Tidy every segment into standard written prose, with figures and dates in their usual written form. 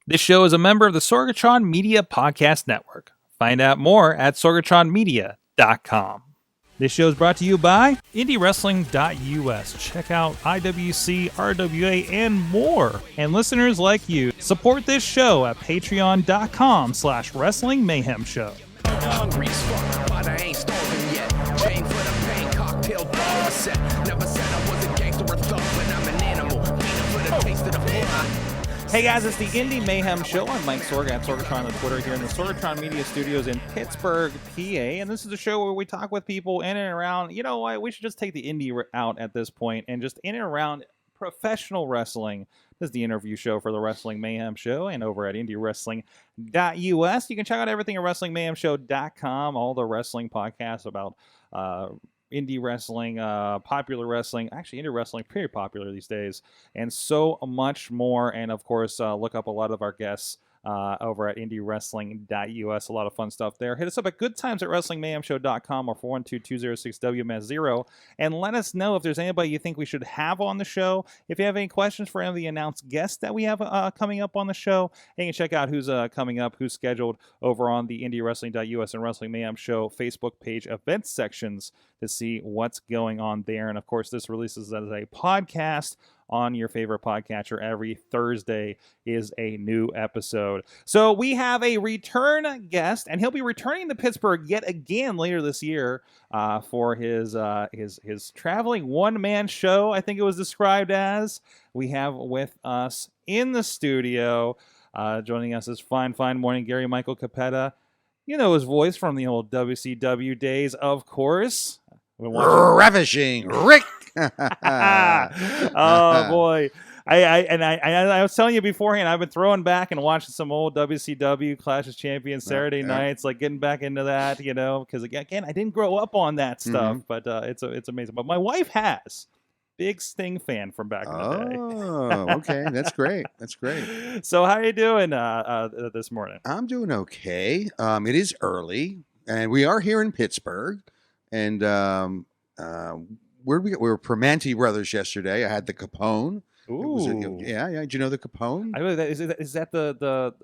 This show is a member of the Sorgatron Media Podcast Network. Find out more at sorgatronmedia.com. This show is brought to you by IndyWrestling.us. Check out IWC, RWA, and more. And listeners like you, support this show at patreon.com/Wrestling Mayhem Show. Hungry as fuck, but I ain't starving yet. Chain for the pain, cocktail dog set. Never said I was a gangster or thug, but I'm an animal. Feeding for the taste of the fly. Hey guys, it's the Indy Mayhem Show. I'm Mike Sorg at Sorgatron on Twitter here in the Sorgatron Media Studios in Pittsburgh, PA. And this is a show where we talk with people in and around. You know what? We should just take the indie out at this point and just in and around professional wrestling. This is the interview show for the Wrestling Mayhem Show and over at IndyWrestling.us. You can check out everything at WrestlingMayhemShow.com, all the wrestling podcasts about indie wrestling, popular wrestling, actually indie wrestling, pretty popular these days, and so much more. And of course, look up a lot of our guests over at IndyWrestling.us. A lot of fun stuff there. Hit us up at goodtimes@WrestlingMayhemShow.com or 412-206-WMS0 and let us know if there's anybody you think we should have on the show. If you have any questions for any of the announced guests that we have coming up on the show, and you can check out who's coming up, who's scheduled over on the IndyWrestling.us and Wrestling Mayhem Show Facebook page events sections to see what's going on there. And of course, this releases as a podcast on your favorite podcatcher. Every Thursday is a new episode. So we have a return guest, and he'll be returning to Pittsburgh yet again later this year for his traveling one-man show, I think it was described as. We have with us in the studio, joining us this fine morning, Gary Michael Cappetta. You know his voice from the old WCW days, of course. Ravishing Rick. Oh boy, I was telling you beforehand, I've been throwing back and watching some old WCW Clash of Champions Saturday nights, like getting back into that, you know, because again, I didn't grow up on that stuff, but it's amazing. But my wife has. Big Sting fan from back in the day. Oh, okay, that's great. That's great. So how are you doing this morning? I'm doing okay. It is early, and we are here in Pittsburgh, and where we were Primanti Brothers yesterday. I had the Capone. Ooh, yeah. Did you know the Capone? I really is that the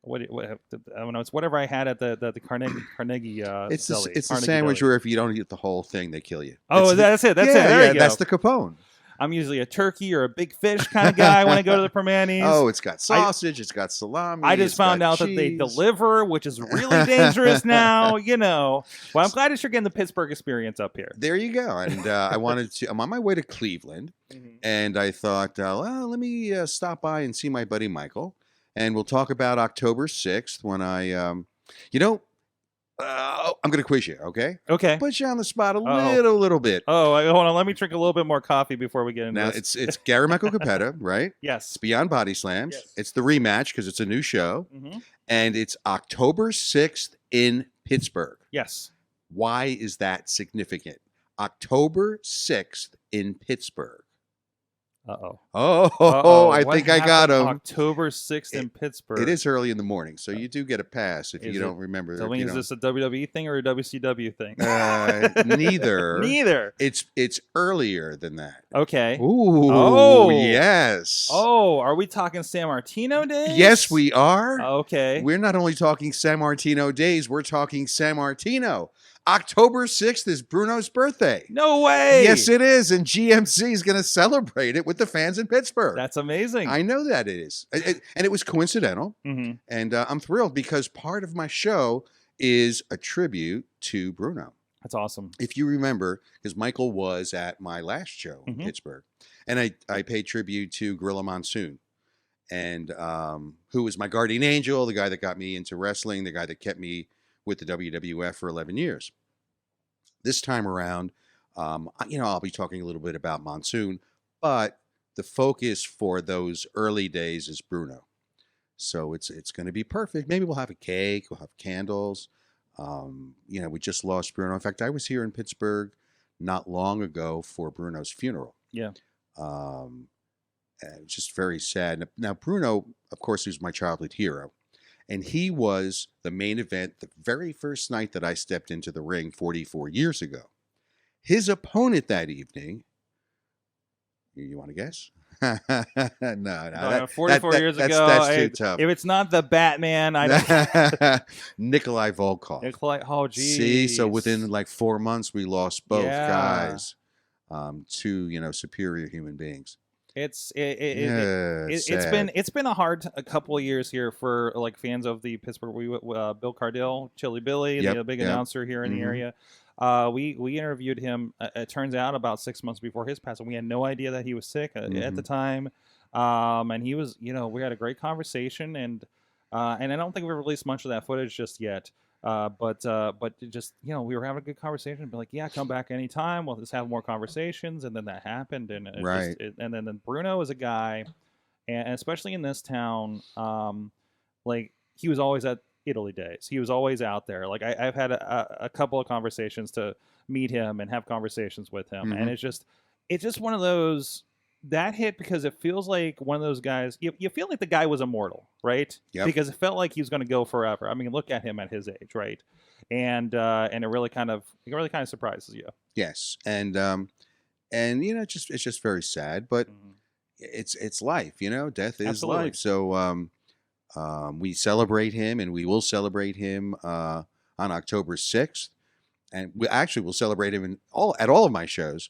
what I don't know. It's whatever I had at the Carnegie. It's deli. It's a Carnegie sandwich deli. where if you don't eat the whole thing, they kill you. Oh, that's it. That's it. There you go. That's the Capone. I'm usually a turkey or a big fish kind of guy when I go to the Primanti's. Oh, it's got sausage. It's got salami. I just found out that they deliver, which is really dangerous now, you know. Well, I'm glad that you're getting the Pittsburgh experience up here. There you go. And I'm on my way to Cleveland, and I thought, well, let me stop by and see my buddy Michael, and we'll talk about October 6th when I'm going to quiz you, okay? Okay. Put you on the spot a little bit. Oh, hold on. Let me drink a little bit more coffee before we get into Now, this. it's Gary Michael Cappetta, right? Yes. It's Beyond Bodyslams. Yes. It's the rematch because it's a new show. And it's October 6th in Pittsburgh. Yes. Why is that significant? October 6th in Pittsburgh. Uh-oh. Oh, I think I got him. October 6th in Pittsburgh. It is early in the morning, so you do get a pass if you don't remember. So is this a WWE thing or a WCW thing? Neither. Neither. It's earlier than that. Okay. Ooh. Oh. Yes. Oh, are we talking San Martino days? Yes, we are. Okay. We're not only talking San Martino days, we're talking San Martino. October 6th is Bruno's birthday. No way. Yes, it is. And GMC is going to celebrate it with the fans in Pittsburgh. That's amazing. I know that it is. And it was coincidental. And I'm thrilled because part of my show is a tribute to Bruno. That's awesome. If you remember, because Michael was at my last show in Pittsburgh, and I paid tribute to Gorilla Monsoon, and who was my guardian angel, the guy that got me into wrestling, the guy that kept me with the WWF for 11 years. This time around, I'll be talking a little bit about Monsoon, but the focus for those early days is Bruno. So it's going to be perfect. Maybe we'll have a cake, we'll have candles. We just lost Bruno. In fact, I was here in Pittsburgh not long ago for Bruno's funeral. Yeah. And it's just very sad. Now, Bruno, of course, was my childhood hero. And he was the main event the very first night that I stepped into the ring 44 years ago. His opponent that evening, you want to guess? No, No, 44 years ago. That's too tough. If it's not the Batman, I don't. Nikolai Volkov. Oh, geez. See, so within like 4 months, we lost both Yeah. guys. To superior human beings. It's Sad. it's been a couple of years here for like fans of the Pittsburgh. Bill Cardell, Chili Billy, Yep, the big yep. announcer here in the Mhm. area. We interviewed him. It turns out about 6 months before his passing. We had no idea that he was sick at the time. And he was, we had a great conversation, and I don't think we've released much of that footage just yet. But just, we were having a good conversation. Be like, yeah, come back anytime. We'll just have more conversations. And then that happened. And Right. and then Bruno is a guy, and especially in this town, like he was always at Italy Days. He was always out there. Like I've had a couple of conversations to meet him and have conversations with him. And it's just one of those that hit because it feels like one of those guys. You feel like the guy was immortal, right? Yep. Because it felt like he was going to go forever. I mean, look at him at his age, right? And it really kind of surprises you. Yes, and it's just very sad, but it's life. Death is Absolutely. life. So we celebrate him, and we will celebrate him on October 6th, and we'll celebrate him at all of my shows.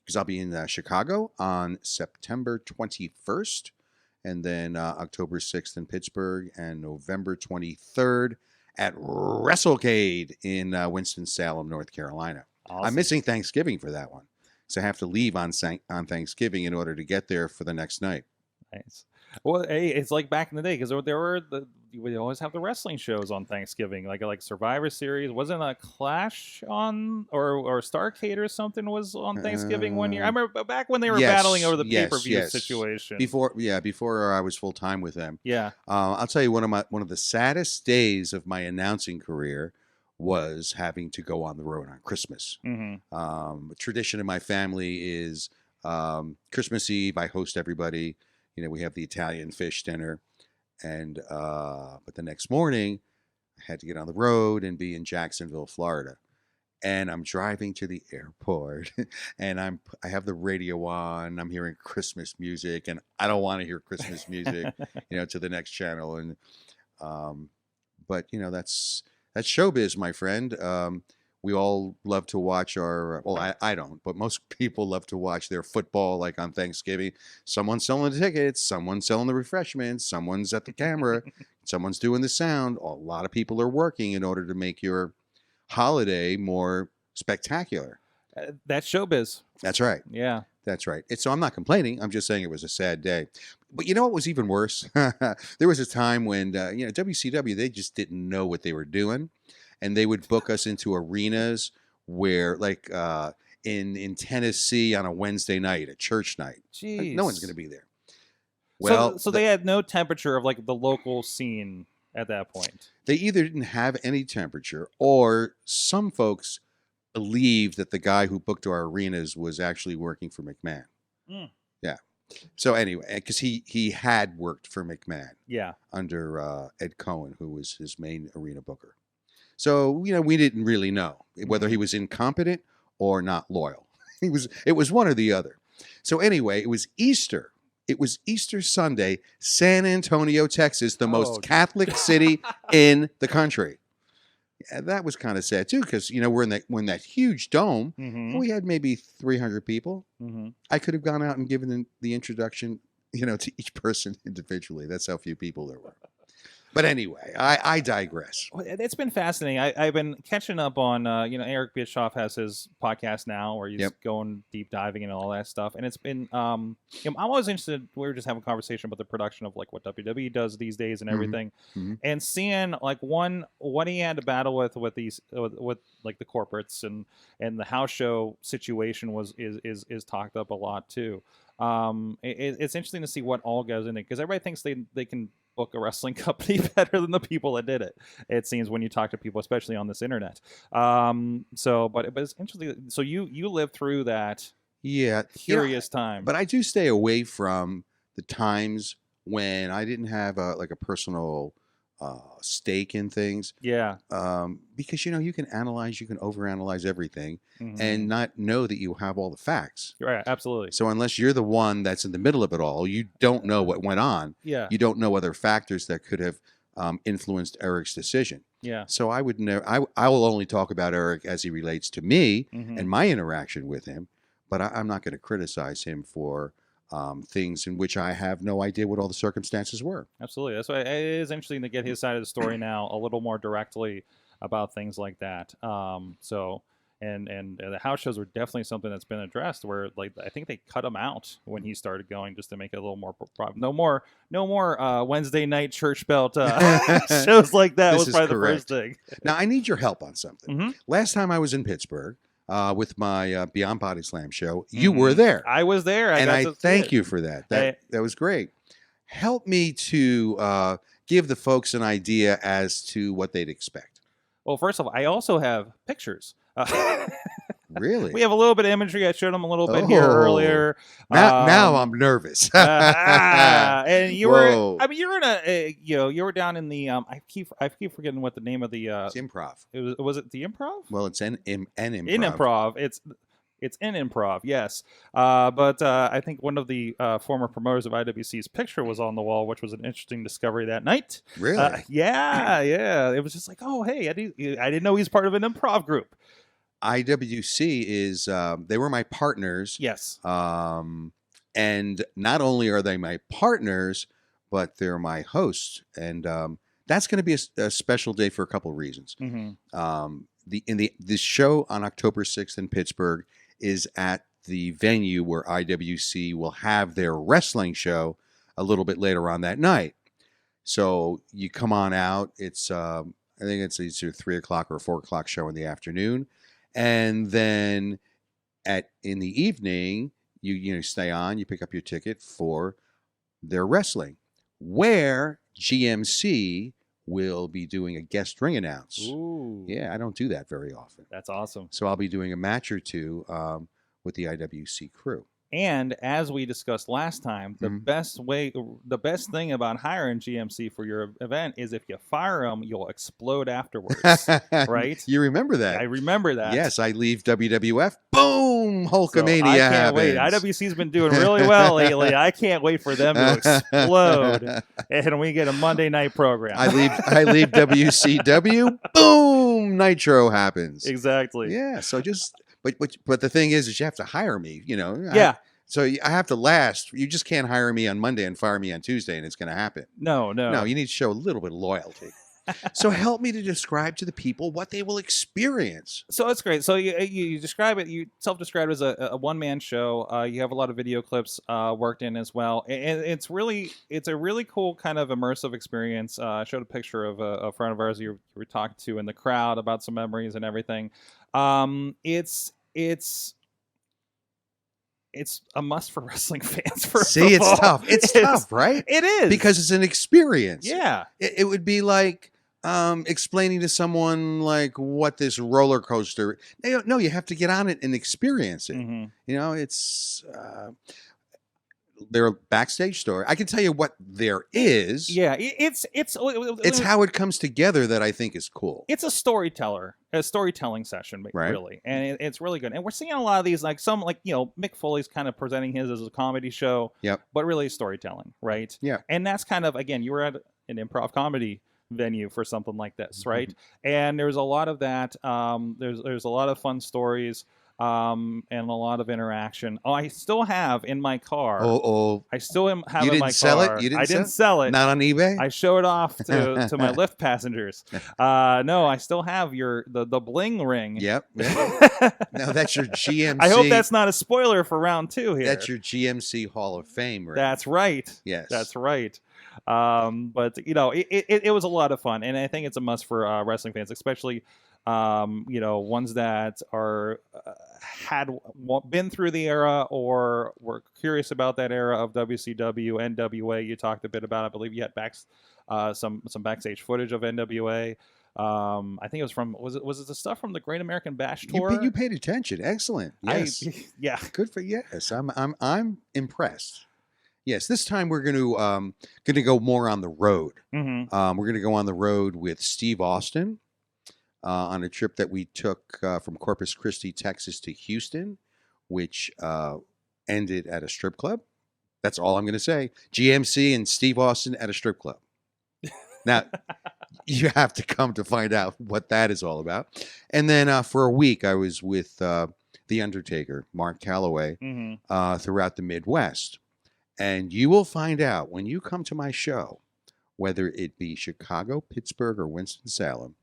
Because I'll be in Chicago on September 21st, and then October 6th in Pittsburgh, and November 23rd at WrestleCade in Winston-Salem, North Carolina. Awesome. I'm missing Thanksgiving for that one, so I have to leave on Thanksgiving in order to get there for the next night. Nice. Well, hey, it's like back in the day because we always have the wrestling shows on Thanksgiving, like Survivor Series. Wasn't a Clash on or Starrcade or something was on Thanksgiving one year? I remember back when they were battling over the pay-per-view situation. Before I was full time with them. Yeah. I'll tell you one of the saddest days of my announcing career was having to go on the road on Christmas. A tradition in my family is Christmas Eve. I host everybody. We have the Italian fish dinner, and but the next morning I had to get on the road and be in Jacksonville, Florida. And I'm driving to the airport, and I have the radio on. I'm hearing Christmas music, and I don't want to hear Christmas music, to the next channel. And but that's showbiz, my friend. We all love to watch I don't, but most people love to watch their football like on Thanksgiving. Someone's selling the tickets, someone's selling the refreshments, someone's at the camera, someone's doing the sound. A lot of people are working in order to make your holiday more spectacular. That's showbiz. That's right. Yeah. That's right. So I'm not complaining. I'm just saying it was a sad day. But you know what was even worse? There was a time when, WCW, they just didn't know what they were doing. And they would book us into arenas where, like in Tennessee on a Wednesday night, a church night. Jeez. No one's going to be there. Well, so they had no temperature of like the local scene at that point. They either didn't have any temperature, or some folks believed that the guy who booked our arenas was actually working for McMahon. Yeah. So anyway, because he had worked for McMahon. Yeah. Under Ed Cohen, who was his main arena booker. So, we didn't really know whether he was incompetent or not loyal. It was one or the other. So anyway, it was Easter. It was Easter Sunday, San Antonio, Texas, the most Catholic city in the country. Yeah, that was kind of sad too, because we're in that huge dome. And we had maybe 300 people. I could have gone out and given the introduction, to each person individually. That's how few people there were. But anyway, I digress. It's been fascinating. I've been catching up on, Eric Bischoff has his podcast now where he's going deep diving and all that stuff. And it's been, I'm always interested. We were just having a conversation about the production of like what WWE does these days and everything, and seeing like what he had to battle with these with like the corporates and the house show situation is talked up a lot too. It's interesting to see what all goes in it because everybody thinks they can book a wrestling company better than the people that did it. It seems when you talk to people, especially on this internet. But it's interesting. So you lived through that curious time. But I do stay away from the times when I didn't have a personal stake in things. Yeah. Because you can analyze, you can overanalyze everything, Mhm. and not know that you have all the facts. Right. Absolutely. So unless you're the one that's in the middle of it all, you don't know what went on. Yeah. You don't know other factors that could have influenced Eric's decision. Yeah. So I would never. I will only talk about Eric as he relates to me Mhm. and my interaction with him, but I'm not going to criticize him for things in which I have no idea what all the circumstances were. Absolutely. That's why it is interesting to get his side of the story now a little more directly about things like that. And the house shows are definitely something that's been addressed. Where I think they cut him out when he started going just to make it a little more. No more Wednesday night church belt shows like that. This Was is probably correct. the first thing. Now I need your help on something. Mhm. Last time I was in Pittsburgh with my Beyond Bodyslam show, you were there. I was there, and I got to see thank it. you for that. That was great. Help me to give the folks an idea as to what they'd expect. Well, first of all, I also have pictures. Really? We have a little bit of imagery. I showed them a little bit here earlier. Now I'm nervous. And you Whoa. were, I mean, you were in you were down in the, I keep forgetting what the name of the, It's improv. was it the Improv? Well, it's an improv. In Improv. It's in Improv, yes. But I think one of the former promoters of IWC's picture was on the wall, which was an interesting discovery that night. Really? Yeah. It was just like, oh, hey, I didn't know he's part of an improv group. IWC is they were my partners. Yes. And not only are they my partners, but they're my hosts. And that's going to be a special day for a couple of reasons. Mm-hmm. This show on October 6th in Pittsburgh is at the venue where IWC will have their wrestling show a little bit later on that night. So you come on out. It's I think it's either 3 o'clock or a 4 o'clock show in the afternoon. And then in the evening, you stay on, you pick up your ticket for their wrestling, where GMC will be doing a guest ring announce. Ooh. Yeah, I don't do that very often. That's awesome. So I'll be doing a match or two with the IWC crew. And as we discussed last time, the best thing about hiring GMC for your event is if you fire them, you'll explode afterwards, right? You remember that? I remember that. Yes, I leave WWF. Boom! Hulkamania I can't happens. wait. IWC's been doing really well lately. I can't wait for them to explode, and we get a Monday night program. I leave WCW. Boom! Nitro happens. Exactly. Yeah. So but the thing is you have to hire me. Yeah. So I have to last. You just can't hire me on Monday and fire me on Tuesday, and it's going to happen. No. You need to show a little bit of loyalty. So help me to describe to the people what they will experience. So it's great. So you describe it. You self-described as a one-man show. You have a lot of video clips worked in as well, and it's a really cool kind of immersive experience. I showed a picture of a friend of ours you were talking to in the crowd about some memories and everything. It's a must for wrestling fans. It's tough. It's tough, right? It is because it's an experience. Yeah, it would be like explaining to someone like what this roller coaster. No, you have to get on it and experience it. Mm-hmm. It's their backstage story. I can tell you what there is. Yeah, it's how it comes together that I think is cool. It's a storytelling session, right? Really, and it's really good. And we're seeing a lot of these, like Mick Foley's kind of presenting his as a comedy show, yep, but really storytelling, right? Yeah, and that's kind of, again, you were at an improv comedy venue for something like this, right? Mm-hmm. And there's a lot of that. There's a lot of fun stories. And a lot of interaction. I still have in my car. I still have in my car. You didn't sell it? I didn't sell it. Not on eBay? I show it off to my Lyft passengers. No, I still have the bling ring. Yep. No, that's your GMC. I hope that's not a spoiler for round 2 here. That's your GMC Hall of Fame ring. That's right. Yes. That's right. But it was a lot of fun, and I think it's a must for wrestling fans, especially ones that are had been through the era or were curious about that era of WCW, NWA. You talked a bit about, I believe you had some backstage footage of NWA. I think it was from was it the stuff from the Great American Bash tour? You paid attention. Excellent. Yes. Yeah. Good for yes. I'm impressed. Yes, this time we're going to go more on the road. Mm-hmm. We're going to go on the road with Steve Austin on a trip that we took from Corpus Christi, Texas to Houston, which ended at a strip club. That's all I'm going to say. GMC and Steve Austin at a strip club. Now, you have to come to find out what that is all about. And then for a week, I was with The Undertaker, Mark Calloway, Mm-hmm. throughout the Midwest. And you will find out when you come to my show, whether it be Chicago, Pittsburgh, or Winston-Salem,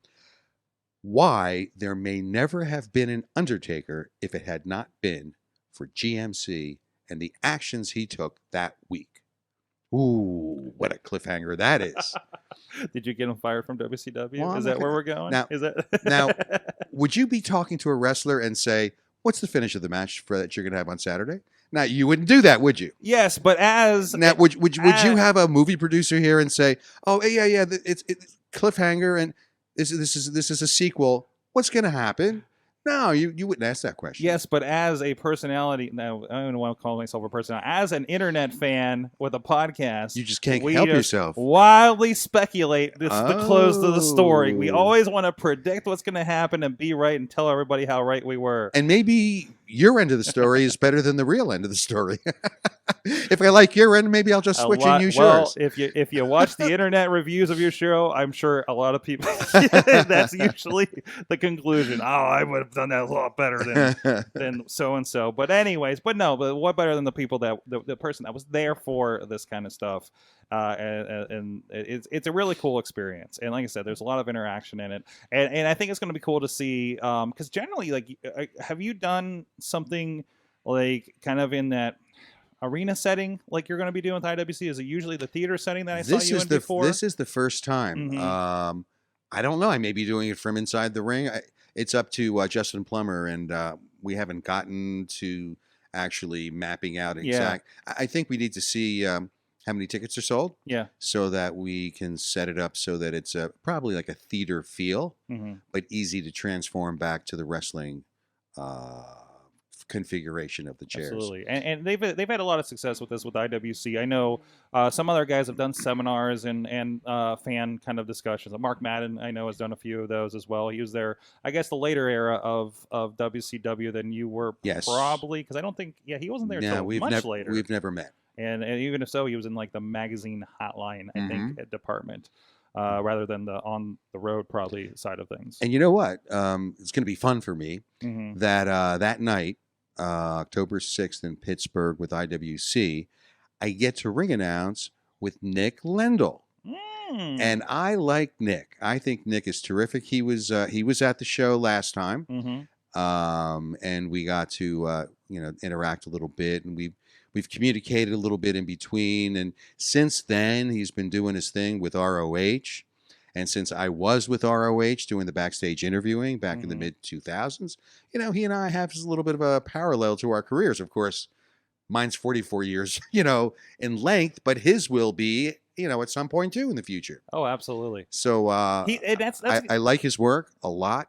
why there may never have been an Undertaker if it had not been for GMC and the actions he took that week. Ooh, what a cliffhanger that is. Did you get him fired from WCW? Well, Is that where we're going? Now- Is that now, would you be talking to a wrestler and say, what's the finish of the match that you're going to have on Saturday? Now, you wouldn't do that, would you? Yes, but as Now, would you have a movie producer here and say, "Oh, yeah, it's cliffhanger, and this is a sequel. What's going to happen?" No, you wouldn't ask that question. yes, but as a personality, no, I don't want to call myself a person. As an internet fan with a podcast, You just can't we help just yourself. wildly speculate the close to the story. We Oh. always want to predict what's going to happen and be right and tell everybody how right we were. And maybe your end of the story is better than the real end of the story. If I like your end, maybe I'll just switch and use yours. If you watch the internet reviews of your show, I'm sure a lot of people that's usually the conclusion. Oh, I would have done that a lot better than so and so. But anyways, but what better than the people that the person that was there for this kind of stuff. And it's a really cool experience. And like I said, there's a lot of interaction in it, and I think it's going to be cool to see. Because generally, like, have you done something like kind of in that arena setting like you're going to be doing with IWC? Is it usually the theater setting that I saw you in before? This is the first time. Mhm. I don't know. I may be doing it from inside the ring. It's up to Justin Plummer, and we haven't gotten to actually mapping out exact. I think we need to see how many tickets are sold, Yeah. so that we can set it up so that it's probably like a theater feel, Mm-hmm. but easy to transform back to the wrestling configuration of the chairs. Absolutely, and they've had a lot of success with this with IWC. I know some other guys have done seminars and fan kind of discussions. Mark Madden, I know, has done a few of those as well. He was there, I guess, the later era of WCW than you were, Yes. probably, because I don't think, he wasn't there until much later. We've never met. And even if so, he was in like the magazine hotline, I think, department, rather than the on the road probably side of things. And you know what? It's going to be fun for me Mhm. that night, October 6th in Pittsburgh with IWC, I get to ring announce with Nick Lendl. Mm. And I like Nick. I think Nick is terrific. He was at the show last time, Mhm. and we got to interact a little bit, and we've communicated a little bit in between. And since then, he's been doing his thing with ROH. And since I was with ROH doing the backstage interviewing back in the mid 2000s, he and I have just a little bit of a parallel to our careers. Of course, mine's 44 years, in length, but his will be, at some point too in the future. Oh, absolutely. So That's I like his work a lot.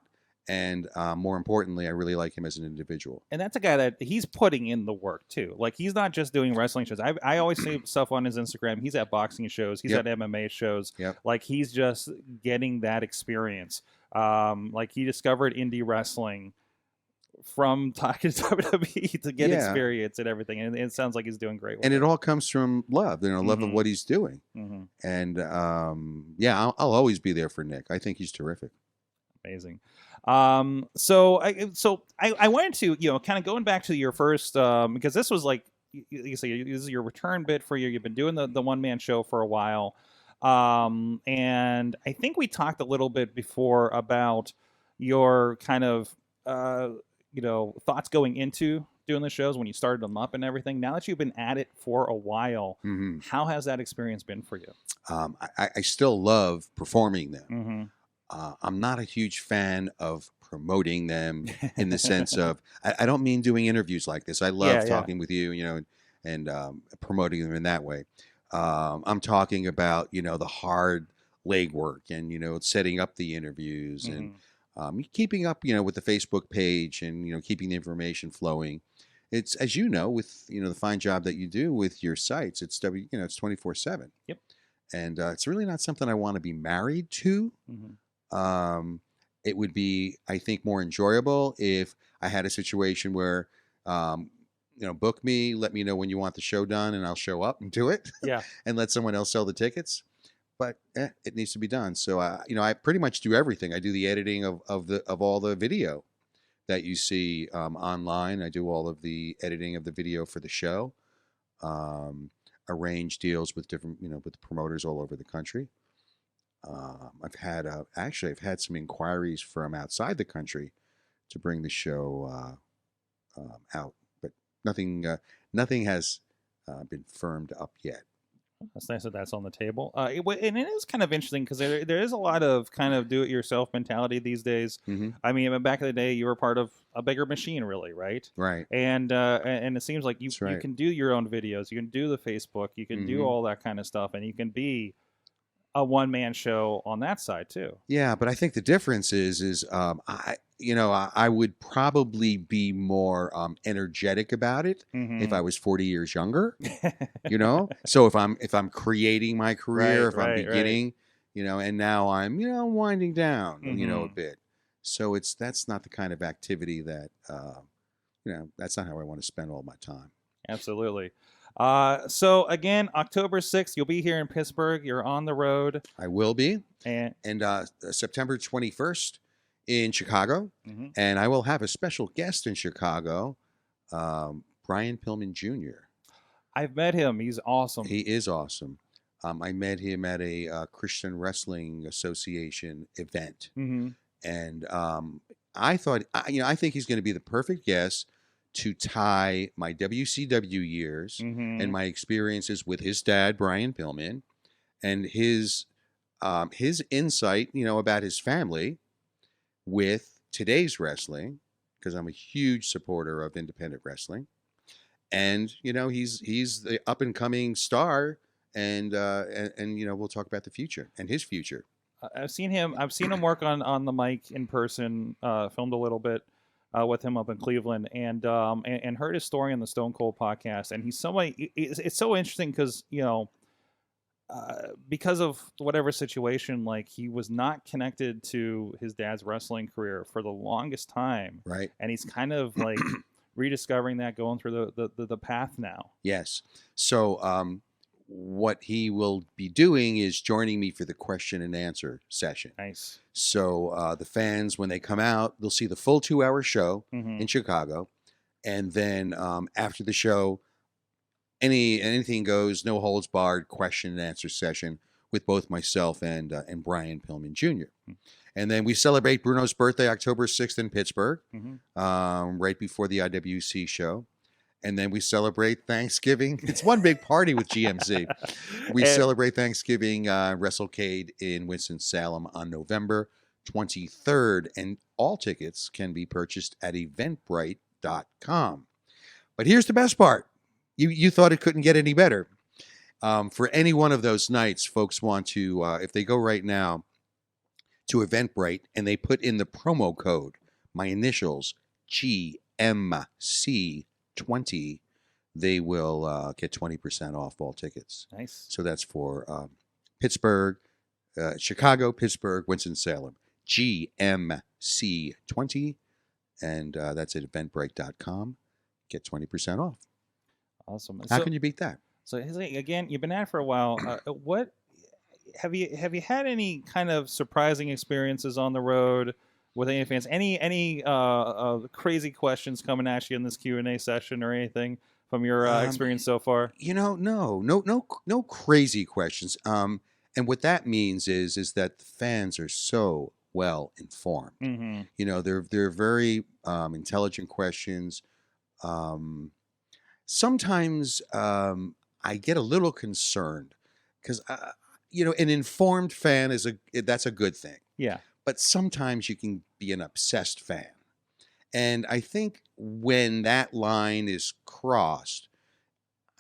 And more importantly, I really like him as an individual. And that's a guy that he's putting in the work too. Like, he's not just doing wrestling shows. I always see stuff on his Instagram. He's at boxing shows. He's Yep. at MMA shows. Yep. Like, he's just getting that experience. Like, he discovered indie wrestling from talking to WWE to get Yeah. experience and everything. And it sounds like he's doing great with And it. it all comes from love, love of Mhm. what he's doing. Mhm. And I'll always be there for Nick. I think he's terrific. Amazing. So I wanted to, kind of going back to your first, because this was like, you say, this is your return bit for you. You've been doing the one man show for a while. And I think we talked a little bit before about your kind of, thoughts going into doing the shows when you started them up and everything. Now that you've been at it for a while, Mm-hmm. how has that experience been for you? I still love performing them. Mm-hmm. I'm not a huge fan of promoting them in the sense of, I don't mean doing interviews like this. I love talking with you, and promoting them in that way. I'm talking about, the hard legwork and, setting up the interviews and keeping up, with the Facebook page and, keeping the information flowing. it's, as you know, with the fine job that you do with your sites, it's it's 24/7. Yep. And it's really not something I want to be married to. It would be, I think, more enjoyable if I had a situation where, book me, let me know when you want the show done, and I'll show up and do it. Yeah. And let someone else sell the tickets. But it needs to be done. So I pretty much do everything. I do the editing of all the video that you see online. I do all of the editing of the video for the show. Arrange deals with different, with promoters all over the country. I've had some inquiries from outside the country to bring the show out, but nothing has been firmed up yet. That's nice that that's on the table. And it is kind of interesting because there is a lot of kind of do-it-yourself mentality these days. I mean, back in the day, you were part of a bigger machine, really, right? Right. And it seems like you can do your own videos, you can do the Facebook, you can do all that kind of stuff, and you can be a one-man show on that side too. Yeah, but I think the difference is I would probably be more energetic about it if I was 40 years younger. So if I'm creating my career, if I'm beginning, and now I'm winding down, a bit. So that's not the kind of activity that that's not how I want to spend all my time. Absolutely. So again, October 6th, you'll be here in Pittsburgh. You're on the road. I will be. And September 21st in Chicago. And I will have a special guest in Chicago, Brian Pillman Jr. I've met him. He's awesome. He is awesome. I met him at a Christian Wrestling Association event. And I thought, I think he's going to be the perfect guest to tie my WCW years and my experiences with his dad, Brian Pillman, and his insight, about his family with today's wrestling, because I'm a huge supporter of independent wrestling. And, he's the up and coming star, and we'll talk about the future and his future. I've seen him work on the mic in person, filmed a little bit with him up in Cleveland, and heard his story on the Stone Cold podcast. And he's somebody, it's so interesting because, because of whatever situation, like he was not connected to his dad's wrestling career for the longest time. Right. And he's kind of like rediscovering that, going through the path now. Yes. So, what he will be doing is joining me for the question and answer session. Nice. So the fans, when they come out, they'll see the full 2-hour show in Chicago. And then after the show, anything goes, no holds barred question and answer session with both myself and Brian Pillman Jr. And then we celebrate Bruno's birthday, October 6th in Pittsburgh, right before the IWC show. And then we celebrate Thanksgiving. It's one big party with GMZ. We celebrate Thanksgiving WrestleCade in Winston-Salem on November 23rd. And all tickets can be purchased at eventbrite.com. But here's the best part. You thought it couldn't get any better. For any one of those nights, folks want to, if they go right now to Eventbrite and they put in the promo code, my initials, GMC20, they will get 20% off all tickets. Nice. So that's for Pittsburgh, Chicago, Pittsburgh, Winston-Salem. GMC20, and that's at eventbrite.com. Get 20% off. Awesome. How can you beat that? So again, you've been at it for a while. What have you had any kind of surprising experiences on the road with any fans? Any crazy questions coming at you in this Q&A session or anything from your experience so far? No crazy questions. And what that means is that the fans are so well informed. They're very intelligent questions. Sometimes I get a little concerned because an informed fan that's a good thing. Yeah. But sometimes you can be an obsessed fan. And I think when that line is crossed,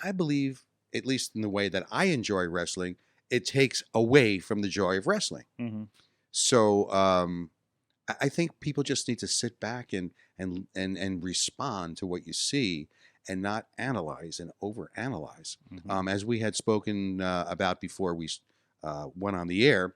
I believe, at least in the way that I enjoy wrestling, it takes away from the joy of wrestling. So I think people just need to sit back and respond to what you see and not analyze and overanalyze. Mhm. As we had spoken about before we went on the air,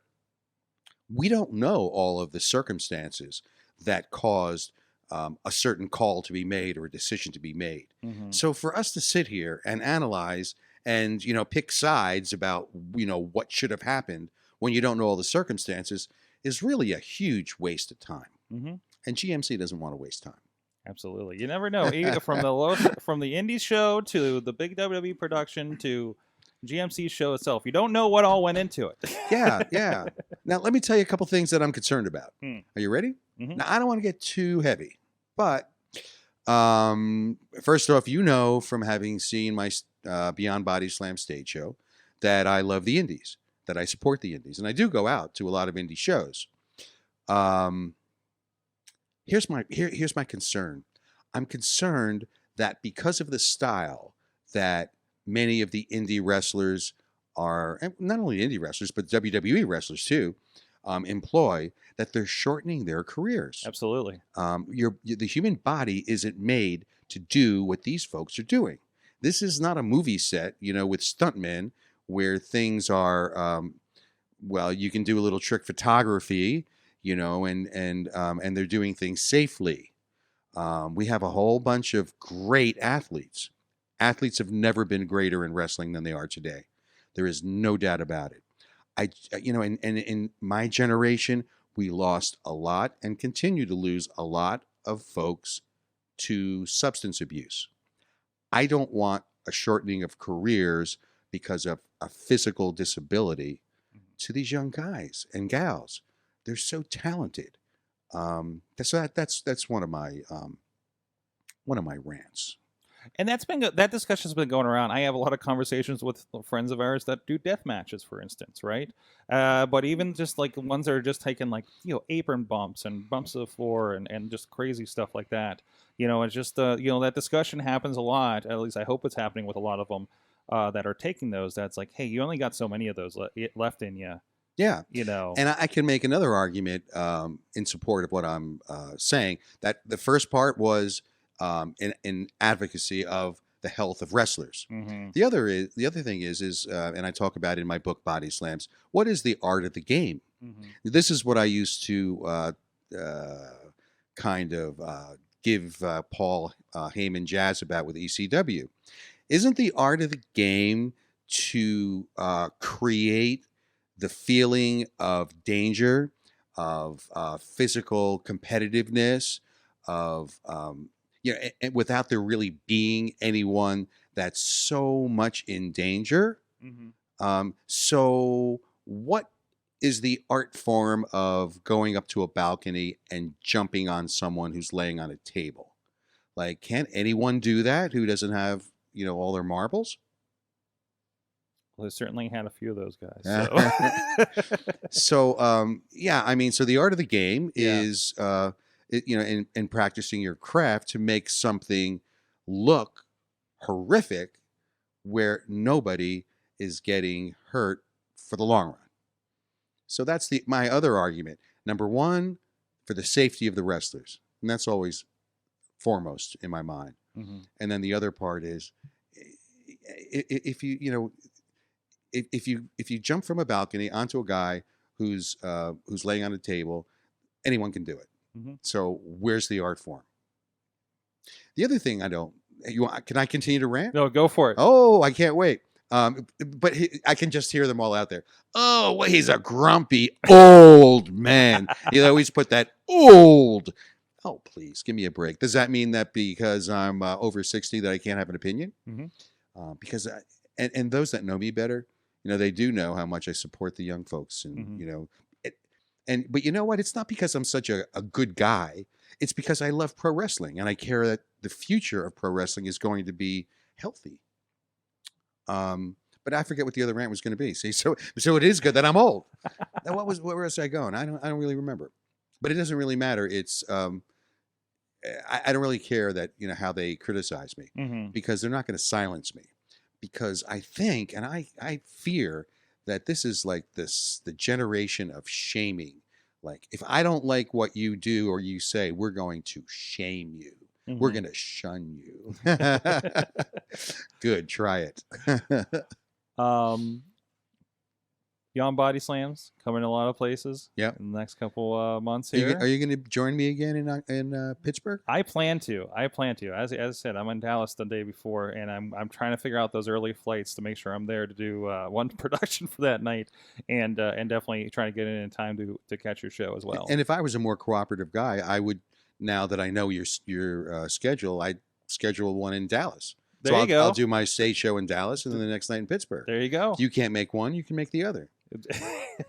we don't know all of the circumstances that caused a certain call to be made or a decision to be made. Mhm. So for us to sit here and analyze and pick sides about what should have happened when you don't know all the circumstances is really a huge waste of time. Mhm. And GMC doesn't want to waste time. Absolutely. You never know. From the from the indie show to the big WWE production to GMC show itself, you don't know what all went into it. Yeah. Now, let me tell you a couple things that I'm concerned about. Hmm. Are you ready? Mhm. Now, I don't want to get too heavy, but first off, from having seen my Beyond Bodyslam stage show that I love the indies, that I support the indies, and I do go out to a lot of indie shows. Here's my concern. I'm concerned that because of the style that many of the indie wrestlers are, and not only indie wrestlers, but WWE wrestlers too, employ, that they're shortening their careers. Absolutely. The human body isn't made to do what these folks are doing. This is not a movie set, with stuntmen where things are, you can do a little trick photography, and they're doing things safely. We have a whole bunch of great athletes. Athletes have never been greater in wrestling than they are today. There is no doubt about it. In my generation, we lost a lot and continue to lose a lot of folks to substance abuse. I don't want a shortening of careers because of a physical disability to these young guys and gals. They're so talented. That's one of my rants. And that discussion's been going around. I have a lot of conversations with friends of ours that do death matches, for instance, right? But even just like the ones that are just taking apron bumps and bumps to the floor and just crazy stuff like that. It's just that discussion happens a lot. At least I hope it's happening with a lot of them that are taking those. That's like, hey, you only got so many of those left in you. Yeah. And I can make another argument in support of what I'm saying, that the first part was in advocacy of the health of wrestlers. Mm-hmm. The other thing is and I talk about it in my book Body Slams, what is the art of the game? Mm-hmm. This is what I used to give Paul Heyman jazz about with ECW. Isn't the art of the game to create the feeling of danger, of physical competitiveness, of and without there really being anyone that's so much in danger? Mm-hmm. So what is the art form of going up to a balcony and jumping on someone who's laying on a table? Like, can't anyone do that who doesn't have all their marbles? Well, I certainly had a few of those guys. So, so the art of the game is, in practicing your craft to make something look horrific where nobody is getting hurt for the long run. So that's my other argument. Number one, for the safety of the wrestlers. And that's always foremost in my mind. Mm-hmm. And then the other part is, if you jump from a balcony onto a guy who's laying on a table, anyone can do it. Mm-hmm. So where's the art form? The other thing can I continue to rant? No, go for it. Oh, I can't wait. But I can just hear them all out there. Oh, well, he's a grumpy old man. You always put that old. Oh, please give me a break. Does that mean that because I'm over 60 that I can't have an opinion? Mm-hmm. Because and those that know me better, they do know how much I support the young folks, and mm-hmm. But you know what? It's not because I'm such a good guy. It's because I love pro wrestling and I care that the future of pro wrestling is going to be healthy. But I forget what the other rant was going to be. See, so it is good that I'm old. Now, where was I going? I don't really remember. But it doesn't really matter. It's I don't really care that how they criticize me, mm-hmm. because they're not going to silence me. Because I think and I fear that this is like the generation of shaming. Like, if I don't like what you do or you say, we're going to shame you. We're going to shun you. Good. Try it. Beyond Bodyslams coming to a lot of places. Yep. In the next couple months here. Are you going to join me again in Pittsburgh? I plan to. As I said, I'm in Dallas the day before, and I'm trying to figure out those early flights to make sure I'm there to do one production for that night, and definitely trying to get in time to catch your show as well. And if I was a more cooperative guy, I would. Now that I know your schedule, I'd schedule one in Dallas. There you go. I'll do my stage show in Dallas, and then the next night in Pittsburgh. There you go. If you can't make one, you can make the other.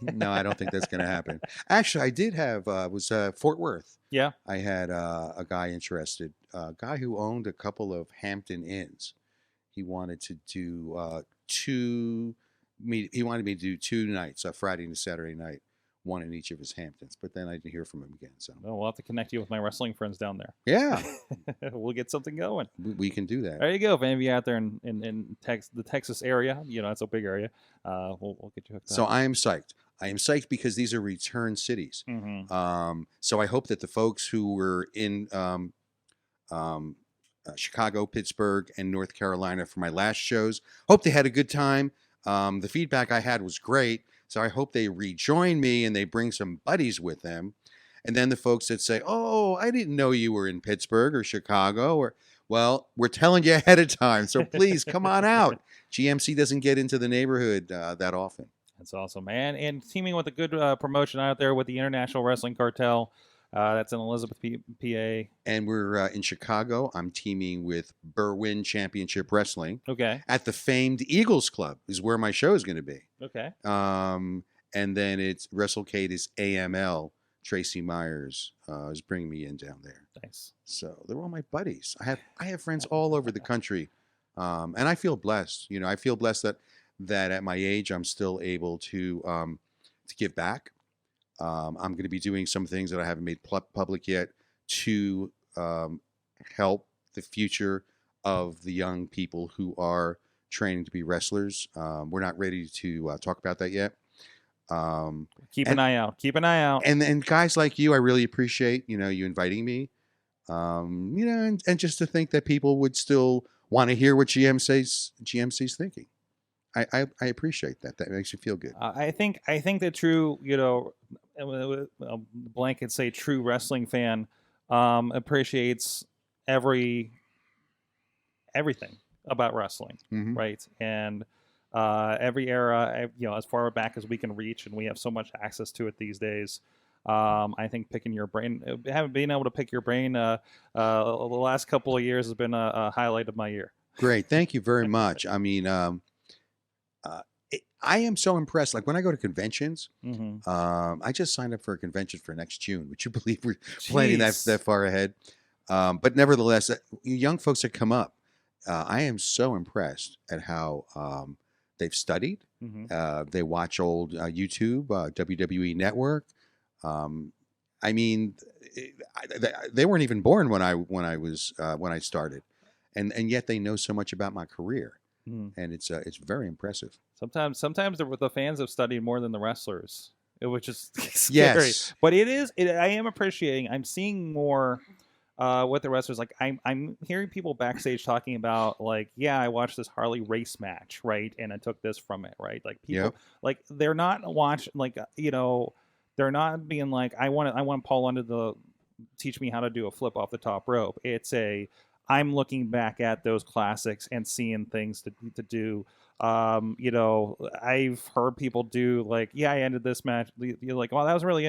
No, I don't think that's going to happen. Actually, I did have was Fort Worth. Yeah. I had a guy interested, a guy who owned a couple of Hampton Inns. He wanted to do He wanted me to do 2 nights, a Friday and a Saturday night, one in each of his Hamptons. But then I didn't hear from him again. So well, we'll have to connect you with my wrestling friends down there. Yeah, we'll get something going. we can do that. There you go. If any of you out there in the Texas area, it's a big area. We'll get you hooked up. So I am psyched. I am psyched because these are return cities. Mm-hmm. So I hope that the folks who were in Chicago, Pittsburgh, and North Carolina for my last shows, hope they had a good time. The feedback I had was great. So I hope they rejoin me and they bring some buddies with them. And then the folks that say, oh, I didn't know you were in Pittsburgh or Chicago, well, we're telling you ahead of time. So please come on out. GMC doesn't get into the neighborhood that often. That's awesome, man. And teaming with a good promotion out there with the International Wrestling Cartel. That's in Elizabeth, PA. And we're in Chicago. I'm teaming with Berwyn Championship Wrestling. Okay. At the famed Eagles Club is where my show is going to be. Okay. And then it's WrestleCade is AML. Tracy Myers is bringing me in down there. Nice. So they're all my buddies. I have friends all over the country, and I feel blessed. I feel blessed that at my age I'm still able to give back. I'm going to be doing some things that I haven't made public yet to help the future of the young people who are training to be wrestlers. We're not ready to talk about that yet. Keep an eye out. Keep an eye out. And guys like you, I really appreciate you inviting me. And just to think that people would still want to hear what GMC's thinking. I appreciate that. That makes you feel good. I think the true, blanket say true wrestling fan appreciates everything about wrestling, Mm-hmm. right? And every era, as far back as we can reach, and we have so much access to it these days. I think picking your brain, being able to pick your brain, the last couple of years has been a highlight of my year. Great, thank you very much. I mean, I am so impressed. Like when I go to conventions, Mm-hmm. I just signed up for a convention for next June. Would you believe we're planning that far ahead? But nevertheless, young folks that come up, I am so impressed at how they've studied. Mm-hmm. They watch old YouTube, WWE Network. I mean, they weren't even born when I started, and yet they know so much about my career. Mm-hmm. And it's very impressive. Sometimes the fans have studied more than the wrestlers, which is scary. Yes. But I am appreciating. I'm seeing more with the wrestlers. Like I'm hearing people backstage talking about like, yeah, I watched this Harley race match, right, and I took this from it, right. Like people, like they're not watching, like they're not being like, I want Paul Under to teach me how to do a flip off the top rope. I'm looking back at those classics and seeing things to do. I've heard people do like, yeah, I ended this match. You're like, well, that was really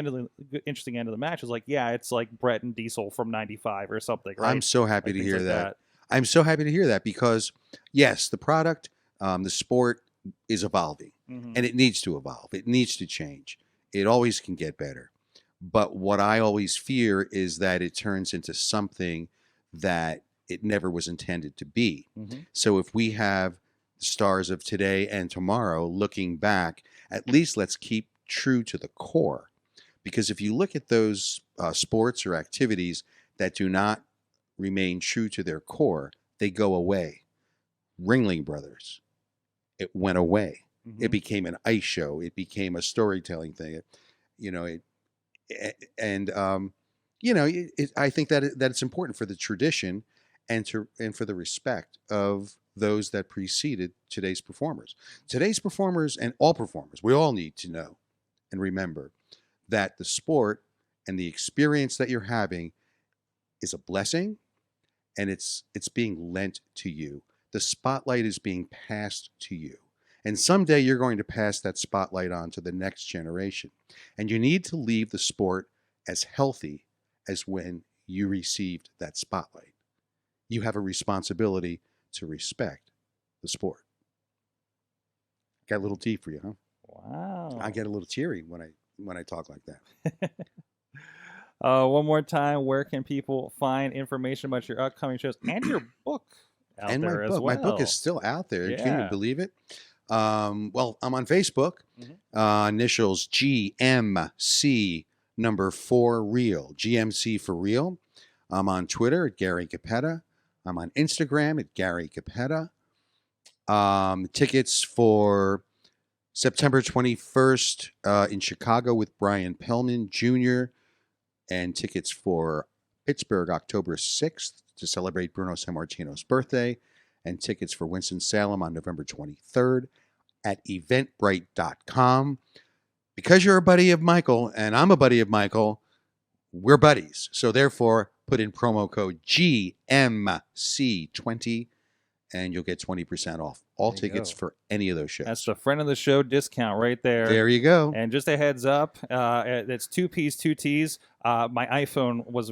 interesting end of the match. It's like, yeah, it's like Brett and Diesel from '95 or something. Right? I'm so happy to hear that. I'm so happy to hear that because, yes, the product, the sport is evolving, mm-hmm. and it needs to evolve. It needs to change. It always can get better. But what I always fear is that it turns into something that it never was intended to be. Mm-hmm. So if we have stars of today and tomorrow looking back, at least let's keep true to the core. Because if you look at those sports or activities that do not remain true to their core, they go away. Ringling Brothers, it went away. Mm-hmm. It became an ice show. It became a storytelling thing. I think that it's important for the tradition and for the respect of those that preceded today's performers. Today's performers and all performers, we all need to know and remember that the sport and the experience that you're having is a blessing, and it's being lent to you. The spotlight is being passed to you. And someday you're going to pass that spotlight on to the next generation. And you need to leave the sport as healthy as when you received that spotlight. You have a responsibility to respect the sport. Got a little tea for you, huh? Wow. I get a little teary when I talk like that. One more time, where can people find information about your upcoming shows and your book out And there my as book. well? My book is still out there. Can Yeah. you believe it? Well, I'm on Facebook. Initials GMC number 4 real. GMC for real. I'm on Twitter at Gary Cappetta. I'm on Instagram at Gary Cappetta. Tickets for September 21st in Chicago with Brian Pillman Jr. And tickets for Pittsburgh October 6th to celebrate Bruno Sammartino's birthday. And tickets for Winston-Salem on November 23rd at eventbrite.com. Because you're a buddy of Michael and I'm a buddy of Michael, we're buddies. So therefore, put in promo code GMC20 and you'll get 20% off all tickets for any of those shows. That's the friend of the show discount right there. There you go. And just a heads up, it's 2 P's, 2 T's. My iPhone was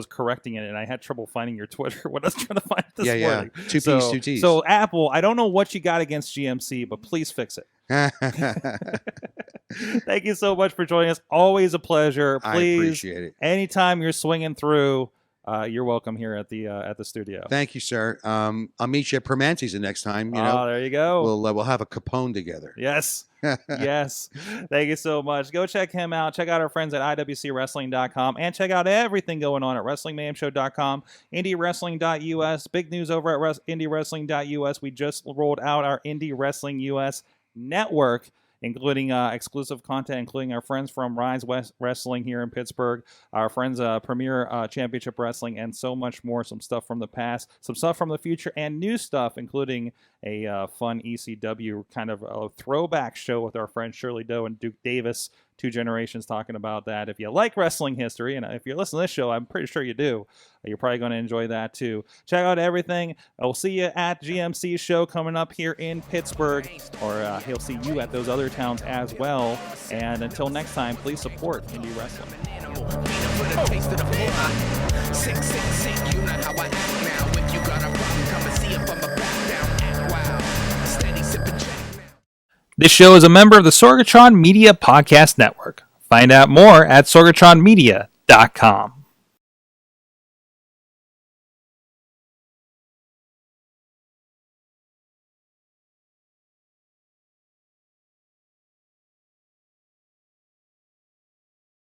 correcting it, and I had trouble finding your Twitter when I was trying to find it this morning. 2 P's, 2 T's. So Apple, I don't know what you got against GMC, but please fix it. Thank you so much for joining us. Always a pleasure. Please, I appreciate it. Anytime you're swinging through, you're welcome here at the studio. Thank you, sir. I'll meet you at Permante's the next time. There you go. We'll have a Capone together. Yes. Yes. Thank you so much. Go check him out. Check out our friends at IWCWrestling.com and check out everything going on at WrestlingMayhemShow.com, IndyWrestling.us. Big news over at IndyWrestling.us. We just rolled out our Indy Wrestling US network, including exclusive content, including our friends from Rise Wrestling here in Pittsburgh, our friends Premier Championship Wrestling, and so much more. Some stuff from the past, some stuff from the future, and new stuff, including a fun ECW kind of a throwback show with our friends Shirley Doe and Duke Davis, 2 generations talking about that. If you like wrestling history, and if you're listening to this show, I'm pretty sure you do, you're probably going to enjoy that too. Check out everything. We'll see you at GMC's show coming up here in Pittsburgh, or he'll see you at those other towns as well. And until next time, please support Indie Wrestling. This show is a member of the Sorgatron Media Podcast Network. Find out more at sorgatronmedia.com.